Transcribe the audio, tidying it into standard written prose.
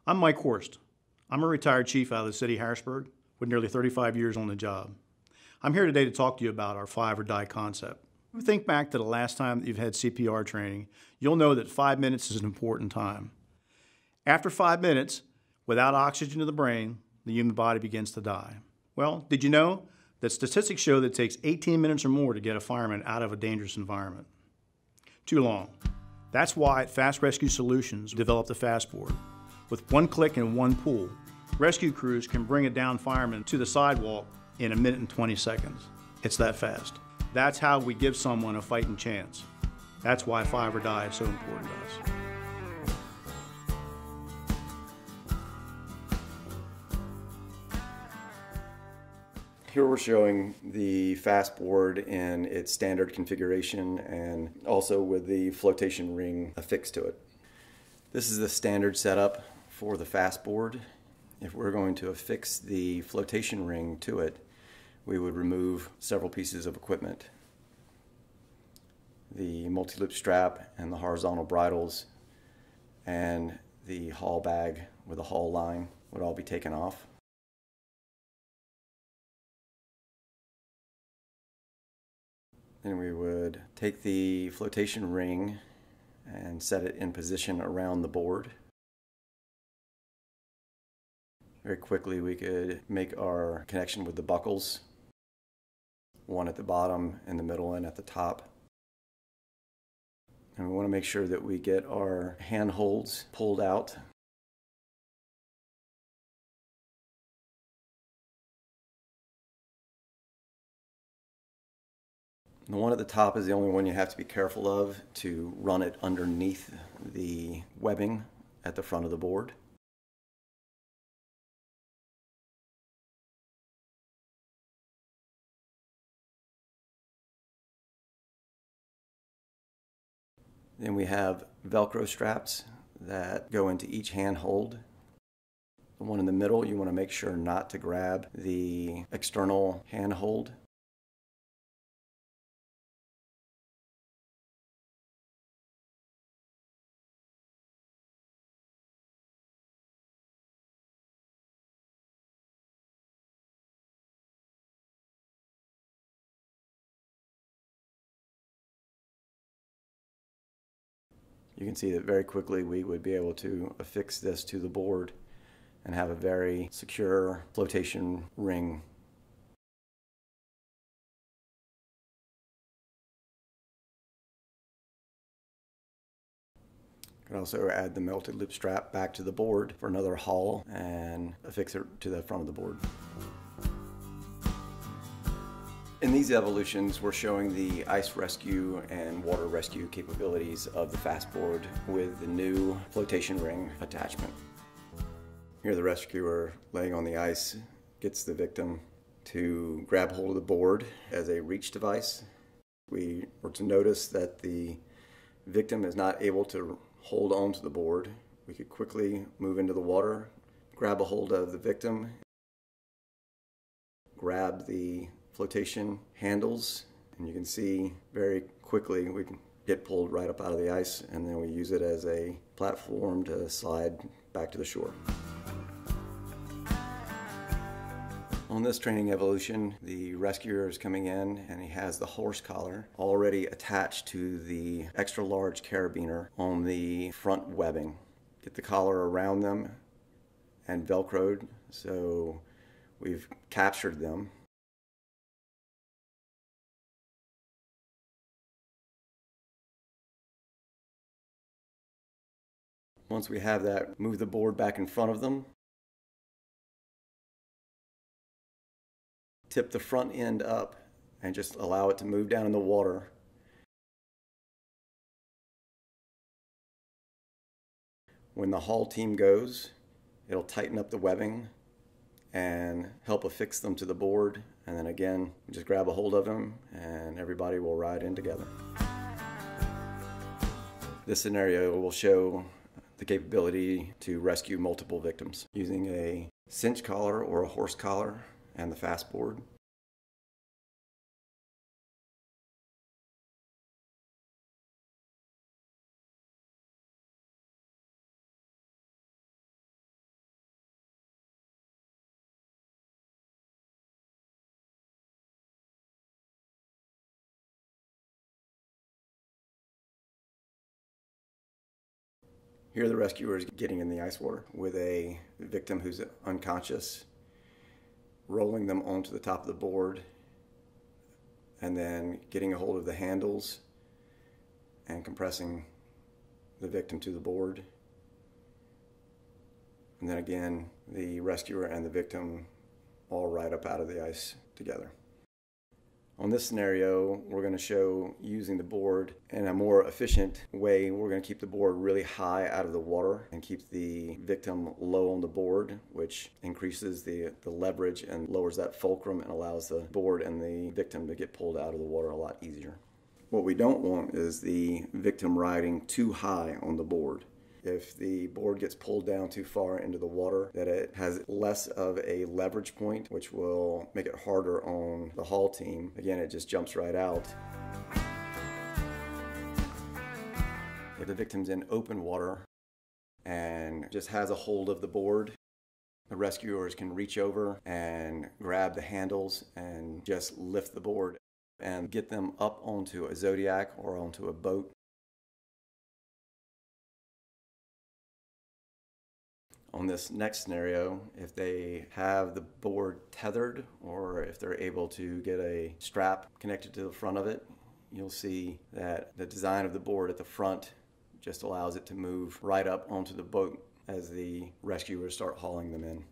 I'm Mike Horst. I'm a retired chief out of the city of Harrisburg with nearly 35 years on the job. I'm here today to talk to you about our 5 or die concept. If you think back to the last time that you've had CPR training, you'll know that 5 minutes is an important time. After 5 minutes, without oxygen to the brain, the human body begins to die. Well, did you know that statistics show that it takes 18 minutes or more to get a fireman out of a dangerous environment? Too long. That's why at Fast Rescue Solutions developed the Fastboard. With one click and one pull, rescue crews can bring a downed fireman to the sidewalk in 1 minute and 20 seconds. It's that fast. That's how we give someone a fighting chance. That's why 5 or die is so important to us. Here we're showing the Fastboard in its standard configuration and also with the flotation ring affixed to it. This is the standard setup for the Fastboard. If we're going to affix the flotation ring to it, we would remove several pieces of equipment. The multi-loop strap and the horizontal bridles and the haul bag with a haul line would all be taken off. Then we would take the flotation ring and set it in position around the board. Very quickly we could make our connection with the buckles, one at the bottom, in the middle, and at the top. And we want to make sure that we get our handholds pulled out. The one at the top is the only one you have to be careful of to run it underneath the webbing at the front of the board. Then we have Velcro straps that go into each handhold. The one in the middle, you want to make sure not to grab the external handhold. You can see that very quickly we would be able to affix this to the board and have a very secure flotation ring. You can also add the melted loop strap back to the board for another haul and affix it to the front of the board. In these evolutions, we're showing the ice rescue and water rescue capabilities of the Fastboard with the new flotation ring attachment. Here the rescuer, laying on the ice, gets the victim to grab hold of the board as a reach device. We were to notice that the victim is not able to hold onto the board. We could quickly move into the water, grab a hold of the victim, grab the flotation handles, and you can see very quickly we can get pulled right up out of the ice, and then we use it as a platform to slide back to the shore. On this training evolution, the rescuer is coming in and he has the horse collar already attached to the extra large carabiner on the front webbing. Get the collar around them and Velcroed, so we've captured them. Once we have that, move the board back in front of them. Tip the front end up and just allow it to move down in the water. When the haul team goes, it'll tighten up the webbing and help affix them to the board. And then again, just grab a hold of them and everybody will ride in together. This scenario will show the capability to rescue multiple victims using a cinch collar or a horse collar and the Fastboard. Here the rescuer is getting in the ice water with a victim who's unconscious, rolling them onto the top of the board, and then getting a hold of the handles and compressing the victim to the board. And then again, the rescuer and the victim all ride up out of the ice together. On this scenario, we're going to show using the board in a more efficient way. We're going to keep the board really high out of the water and keep the victim low on the board, which increases the leverage and lowers that fulcrum and allows the board and the victim to get pulled out of the water a lot easier. What we don't want is the victim riding too high on the board. If the board gets pulled down too far into the water, that it has less of a leverage point, which will make it harder on the haul team. Again, it just jumps right out. If the victim's in open water and just has a hold of the board, the rescuers can reach over and grab the handles and just lift the board and get them up onto a Zodiac or onto a boat. On this next scenario, if they have the board tethered or if they're able to get a strap connected to the front of it, you'll see that the design of the board at the front just allows it to move right up onto the boat as the rescuers start hauling them in.